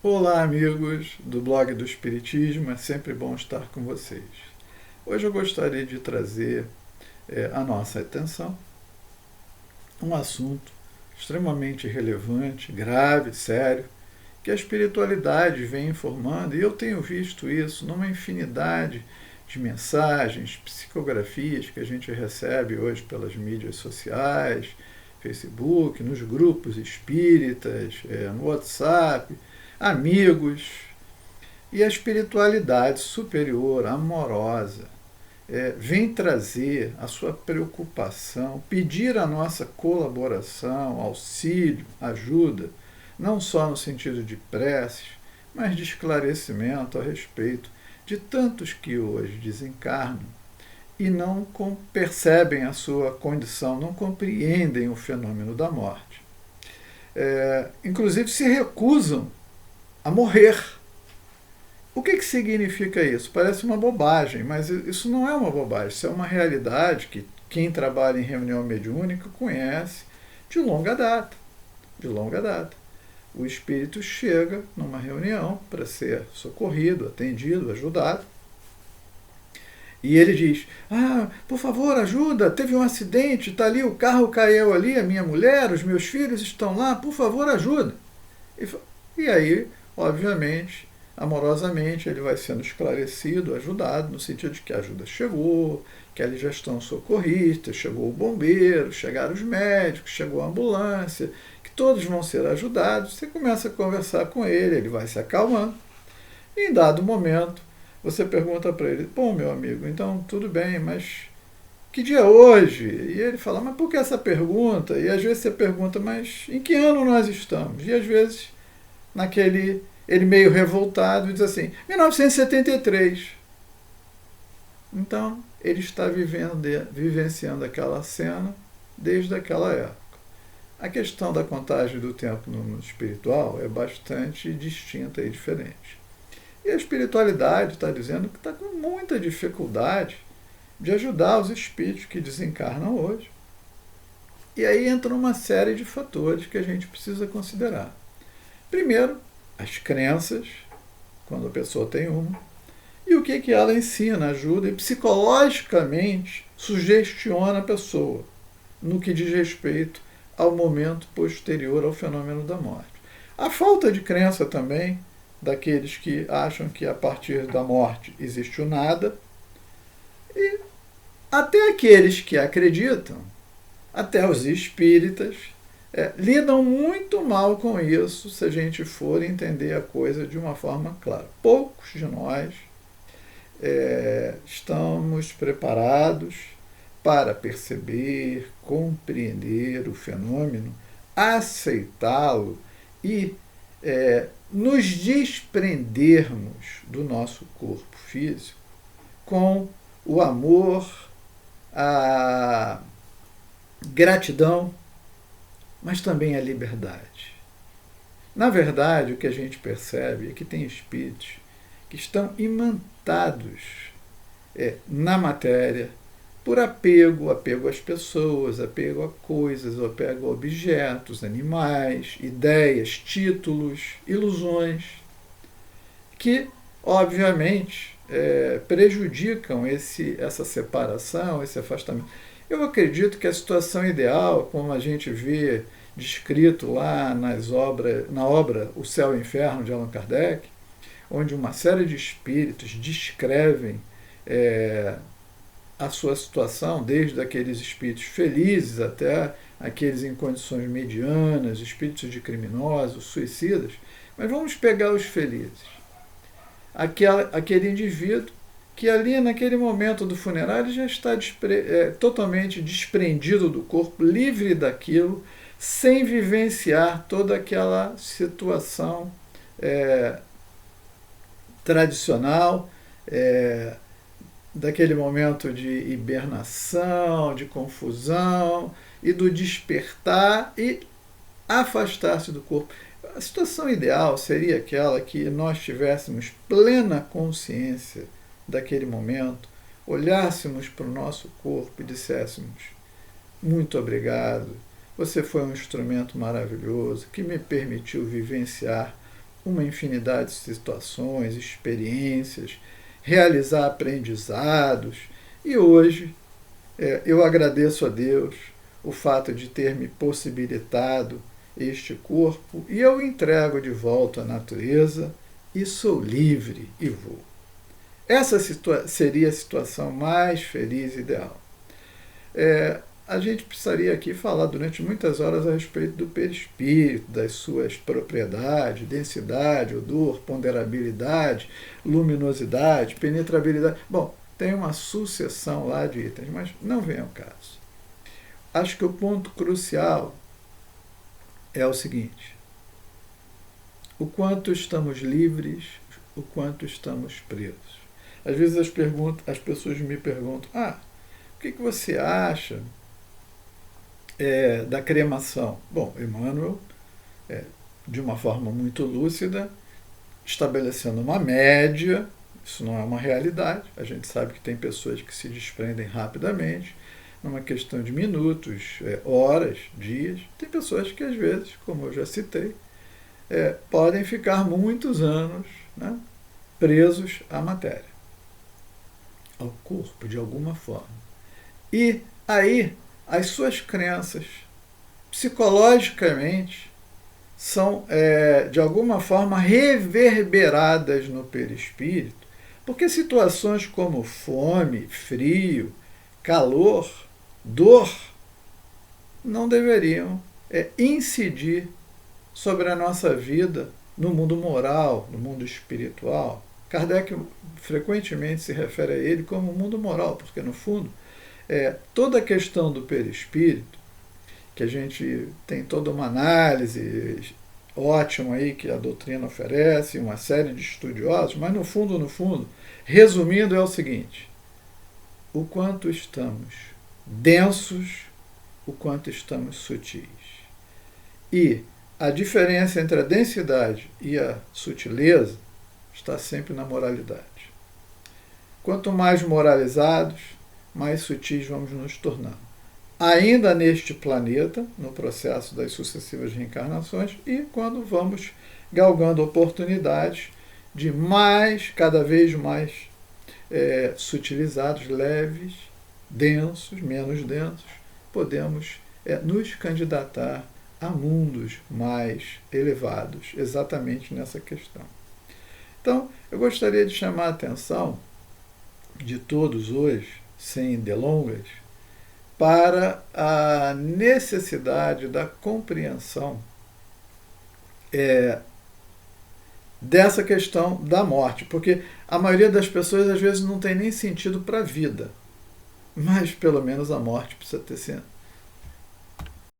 Olá, amigos do blog do Espiritismo, é sempre bom estar com vocês. Hoje eu gostaria de trazer à nossa atenção um assunto extremamente relevante, grave, sério, que a espiritualidade vem informando, e eu tenho visto isso numa infinidade de mensagens, psicografias que a gente recebe hoje pelas mídias sociais, Facebook, nos grupos espíritas, no WhatsApp, amigos, e a espiritualidade superior, amorosa, vem trazer a sua preocupação, pedir a nossa colaboração, auxílio, ajuda, não só no sentido de preces, mas de esclarecimento a respeito de tantos que hoje desencarnam e não percebem a sua condição, não compreendem o fenômeno da morte. Inclusive se recusam a morrer. O que significa isso? Parece uma bobagem, mas isso não é uma bobagem, isso é uma realidade que quem trabalha em reunião mediúnica conhece de longa data. De longa data. O espírito chega numa reunião para ser socorrido, atendido, ajudado, e ele diz: por favor, ajuda, teve um acidente, está ali, o carro caiu ali, a minha mulher, os meus filhos estão lá, por favor, ajuda. E aí, obviamente, amorosamente, ele vai sendo esclarecido, ajudado, no sentido de que a ajuda chegou, que ali já estão socorristas, chegou o bombeiro, chegaram os médicos, chegou a ambulância, que todos vão ser ajudados. Você começa a conversar com ele vai se acalmando. E em dado momento, você pergunta para ele: bom, meu amigo, então tudo bem, mas que dia é hoje? E ele fala: mas por que essa pergunta? E às vezes você pergunta: mas em que ano nós estamos? E às vezes, ele meio revoltado, diz assim: 1973. Então, ele está vivenciando aquela cena desde aquela época. A questão da contagem do tempo no mundo espiritual é bastante distinta e diferente. E a espiritualidade está dizendo que está com muita dificuldade de ajudar os espíritos que desencarnam hoje. E aí entra uma série de fatores que a gente precisa considerar. Primeiro, as crenças, quando a pessoa tem uma, e o que ela ensina, ajuda e psicologicamente sugestiona a pessoa no que diz respeito ao momento posterior ao fenômeno da morte. A falta de crença também daqueles que acham que a partir da morte existe o nada, e até aqueles que acreditam, até os espíritas, lidam muito mal com isso se a gente for entender a coisa de uma forma clara. Poucos de nós estamos preparados para perceber, compreender o fenômeno, aceitá-lo e nos desprendermos do nosso corpo físico com o amor, a gratidão, mas também a liberdade. Na verdade, o que a gente percebe é que tem espíritos que estão imantados na matéria por apego às pessoas, apego a coisas, apego a objetos, animais, ideias, títulos, ilusões, que, obviamente, prejudicam essa separação, esse afastamento. Eu acredito que a situação ideal, como a gente vê descrito lá na obra O Céu e o Inferno, de Allan Kardec, onde uma série de espíritos descrevem a sua situação, desde aqueles espíritos felizes até aqueles em condições medianas, espíritos de criminosos, suicidas. Mas vamos pegar os felizes. Aquele indivíduo que ali, naquele momento do funerário, já está totalmente desprendido do corpo, livre daquilo, sem vivenciar toda aquela situação tradicional, daquele momento de hibernação, de confusão e do despertar e afastar-se do corpo. A situação ideal seria aquela que nós tivéssemos plena consciência daquele momento, olhássemos para o nosso corpo e disséssemos: muito obrigado, você foi um instrumento maravilhoso que me permitiu vivenciar uma infinidade de situações, experiências, realizar aprendizados. E hoje eu agradeço a Deus o fato de ter me possibilitado este corpo e eu entrego de volta à natureza e sou livre e vou. Essa seria a situação mais feliz e ideal. A gente precisaria aqui falar durante muitas horas a respeito do perispírito, das suas propriedades, densidade, odor, ponderabilidade, luminosidade, penetrabilidade. Bom, tem uma sucessão lá de itens, mas não vem ao caso. Acho que o ponto crucial é o seguinte: o quanto estamos livres, o quanto estamos presos. Às vezes as pessoas me perguntam, o que você acha da cremação? Bom, Emmanuel, de uma forma muito lúcida, estabelecendo uma média, isso não é uma realidade, a gente sabe que tem pessoas que se desprendem rapidamente, numa questão de minutos, horas, dias. Tem pessoas que às vezes, como eu já citei, podem ficar muitos anos, né, presos à matéria, ao corpo, de alguma forma. E aí as suas crenças psicologicamente são, de alguma forma, reverberadas no perispírito, porque situações como fome, frio, calor, dor, não deveriam incidir sobre a nossa vida no mundo moral, no mundo espiritual. Kardec frequentemente se refere a ele como mundo moral, porque, no fundo, toda a questão do perispírito, que a gente tem toda uma análise ótima aí que a doutrina oferece, uma série de estudiosos, mas no fundo, resumindo, é o seguinte: o quanto estamos densos, o quanto estamos sutis. E a diferença entre a densidade e a sutileza está sempre na moralidade. Quanto mais moralizados, mais sutis vamos nos tornando. Ainda neste planeta, no processo das sucessivas reencarnações, e quando vamos galgando oportunidades de cada vez mais sutilizados, leves, densos, menos densos, podemos nos candidatar a mundos mais elevados, exatamente nessa questão. Então, eu gostaria de chamar a atenção de todos hoje, sem delongas, para a necessidade da compreensão dessa questão da morte, porque a maioria das pessoas às vezes não tem nem sentido para a vida, mas pelo menos a morte precisa ter